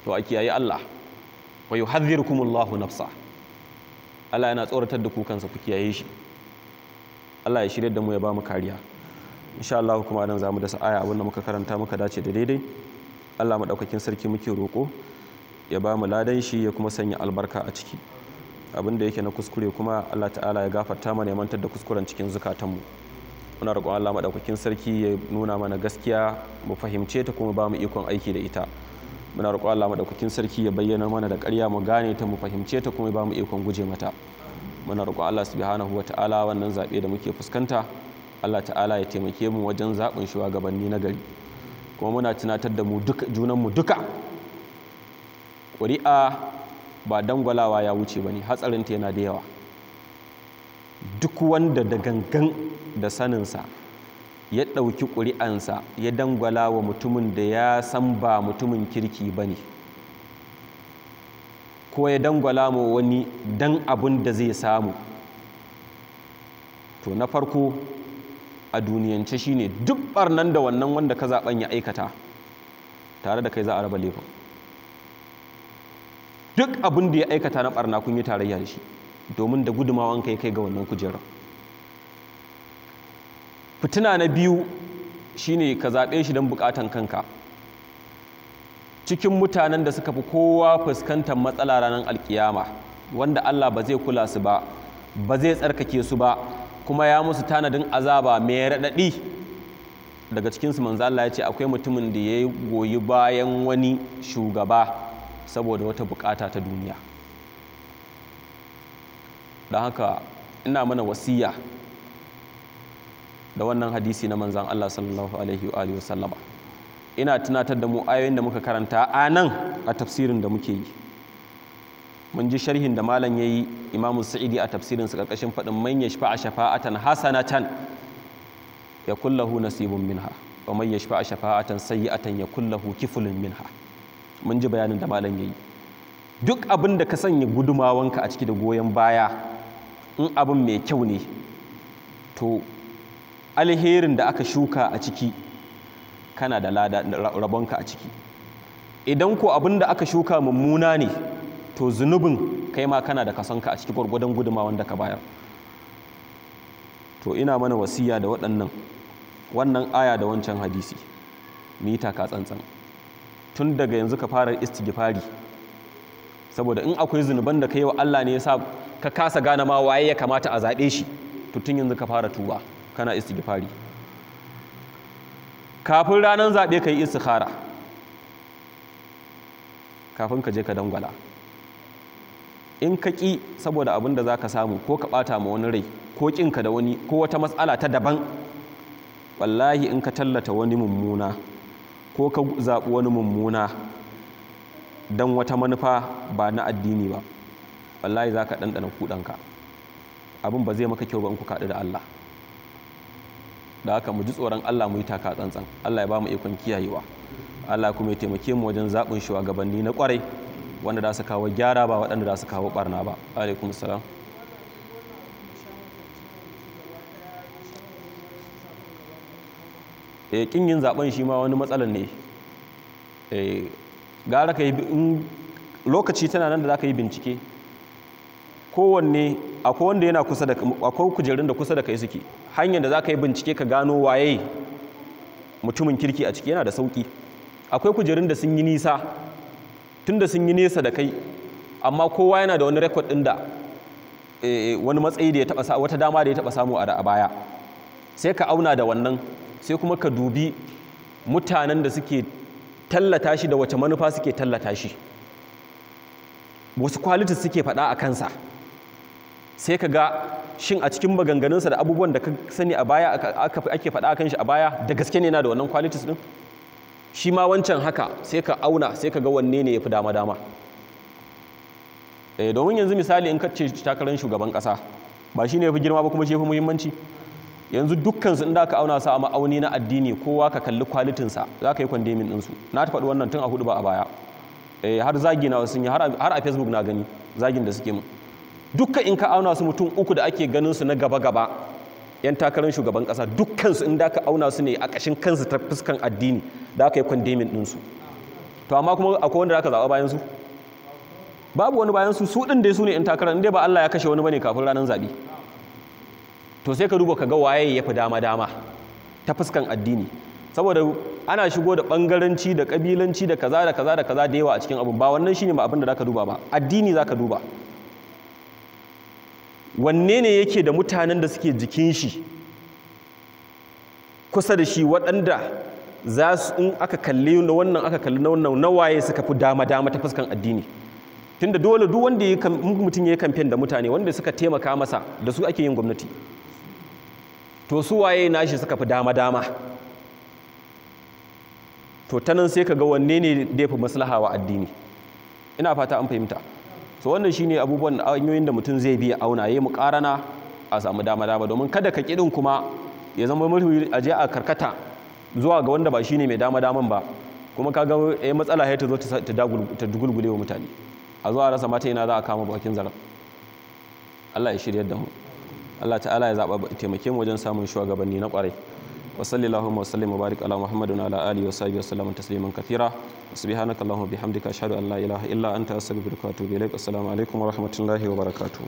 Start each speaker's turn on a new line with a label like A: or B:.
A: to a kiyaye Allah wa yuhadhdhirukumullahu nafsa. Allah yana tsoratar da ku kansa, ku kiyaye shi. Allah ya shirye da mu ya ba mu kariya. Insha Allah kuma dan zamu dasa aya abinda muka karanta muka dace da daidai. Allah madaukakin sarki muke roko ya ba mu ladan shi ya kuma sanya albarka a ciki. Abinda yake na kuskure kuma Allah ta'ala ya gafarta mana ya mantar da kuskuren cikin zukatanmu. Muna roƙon Allah madaukakin sarki ya nuna mana gaskiya mu fahimce ta kuma ba mu ikon aiki da ita. Muna roƙon Allah madaukakin sarki ya bayyana mana da ƙarya mu gane ta mu fahimce ta kuma ba mu ikon guje mata. Muna roƙon Allah subhanahu wata'ala wannan zabe da muke fuskanta Allah ta'ala ya taimake mu wajen zaɓin shugabanni na gari. Kuma muna tunatar da mu duka junanmu duka ƙuri'a ba dangwalawa ya wuce bane, hatsarinta yana da yawa. Duk wanda da gangan da saninsa ya ɗauki ƙuri'ansa ya dangwala wa mutumin da ya san ba mutumin kirki ba ne, ko ya dangwala ma wani dan abin da zai samu, to na farko a duniyance shine duk barnan da wannan wanda ka zaɓen ya aikata tare da kai za a raba laifin. Duk abin da ya aikata na barna kun yi tarayya da shi, domin da gudumawan kai ga wannan kujerar. Fitina na biyu shine ka zaɓe shi don buƙatan kanka. Cikin mutanen da suka fi kowa fuskantar matsala ranar alkiyama, wanda Allah ba zai kula su ba, ba zai tsarkake su ba, kuma ya musu tanadin azaba mai raɗaɗi. Daga cikinsu manzo Allah ya ce akwai mutumin da ya goyi bayan wani shugaba saboda wata bukata ta duniya. Don haka ina mana wasiya da wannan hadisi na manzan Allah sallallahu alaihi wa sallama. Ina tunatar da mu ayoyin da muka karanta a nan a tafsirin da muke yi. Mun ji sharhin da malam yayi Imam Sa'idi a tafsirin sa karkashin fadin man yashfa'a shafa'atan hasanatan yakul lahu nasibun minha wa man yashfa'a shafa'atan sayyi'atan yakul lahu kiflun minha. Mun ji bayanin da malam yayi. Duk abin da ka sanya gudumawanka a ciki da goyen baya, in abin mai kyau ne, to alherin da aka shuka a ciki kana da lada rabonka a ciki. Idan ko abin da aka shuka mummuna ne, to zunubin kai ma kana da kasonka a ciki gwargwadon gudumawan da ka bayar. To ina mana wasiya da wannan aya da wancan hadisi, mu yi taka tsantsan tun daga yanzu ka fara istighfari, saboda in akwai zunuban da kai wa Allah ne yasa ka kasa gane ma waye ya kamata a zaɓe shi, to tun yanzu ka fara tuba kana istighfari. Kafin ranar zaɓe ka yi istikhara, kafin ka je ka dangwala. In ka ƙi saboda abin da za ka samu, ko ka ɓata ma wani rai, ko ƙinka da wani, ko wata matsala ta daban, wallahi in ka tallata wani mummuna ko ka zaɓi wani mummuna don wata manufa ba na addini ba, wallahi za ka ɗanɗana kuɗanka. Abin ba zai maka kyau ba in ku kaɗu da Allah. Da haka mu ji tsoron Allah, mu yi taka tsantsan. Allah ya ba mu ikon kiyayewa. Allah kuma ya taimake mu wajen zaɓin shugabanni na ƙwarai, wanda za su kawo gyara ba waɗanda za su kawo ɓarna ba. Alaikum salam. Ƙin yin zaɓen shi ma wani matsalar ne. Gara ka yi lokaci tana nan da za ka yi bincike. Kowanne akwai wanda yana kusa da, akwai kujerun da kusa da kai suke. Hanyar da za ka yi bincike ka gano waye mutumin kirki a ciki yana da sauƙi. Akwai kujerun da sun yi nisa, tun da sun yi nesa da kai, amma kowa yana da wani rekod ɗin da wani matsayi da ya taɓa, wata dama da ya taɓa samu a baya. Sai ka auna da wannan, sai kuma ka dubi mutanen da suke tallata shi da wace manufa suke tallata shi, wasu kwalitis suke faɗa a kansa. Sai ka ga shin a cikin maganganunsa da abubuwan da ka sani a baya ake faɗa a kan shi a baya, da gaske ne yana da wannan kwalitis ɗin. Shi ma wancan haka, sai ka auna, sai ka ga wanne ne ya fi dama-dama. Domin yanzu misali in ka ce takarar shugaban ƙasa, ba shi ne ya fi girma ba kuma shi ya fi muhimmanci. Yanzu dukkansu inda ka auna su a ma'auni na addini, kowa ka kalli kwalitinsa, za ka yi kwandemin ɗinsu. Na ta faɗi wannan tun a hudu ba a baya. Har zagi na sun yi, har a Facebook na gani zagin da suke mu. Dukkan in ka auna su mutum uku da ake ganin su na gaba-gaba, 'yan takarar shugaban ƙasa, dukkansu inda ka auna su ne a ƙashin kansu ta fuskan addini, da aka yi kwandemin ɗinsu. to amma kuma akwai wanda aka zaɓa bayan su babu wani bayan su ɗin dai su ne in takarar inda ba Allah ya kashe wani bane kafin ranar zaɓe to sai ka duba ka ga waye ya fi dama ta fuskan addini saboda ana shigo da ɓangaranci da ƙabilanci da kaza da kaza da kaza da yawa a cikin abu ba wannan shine ba abin da zaka duba ba addini zaka duba wanne ne yake da mutanen da suke jikin shi kusa da shi waɗanda za su in aka kalli na wannan aka kalli na wannan nawaye suka fi dama ta fuskan addini tunda dole duk wanda mutum ya yi kamfen da mutane wanda suka taimaka masa da su ake yin gwamnati to su waye nashi suka fi dama to ta nan sai ka ga wanne ne da ya fi maslaha wa addini ina fata an fahimta so wannan shine abubuwan hanyoyin da mutum zai biya auna yayi muƙarana a samu dama domin kada ka kidin kuma ya zama mulki a je a karkata zuwa ga wanda ba shine mai daman ba kuma kaga matsala ya ta zo ta dugulgule wa mutane a zuwa rasa mata yana za a kama bakin zarar Allah ya shiryar da mu Allah ta'ala ya zaba taimake mu wajen samun shugabanni na kwarai wa sallallahu wa sallim wa barik ala muhammadin wa ala alihi wa sahbihi wa sallam tasliman kathira subhanaka allahumma bihamdika ashhadu an la ilaha illa anta astaghfiruka wa atubu ilaik assalamu alaikum wa rahmatullahi wa barakatuh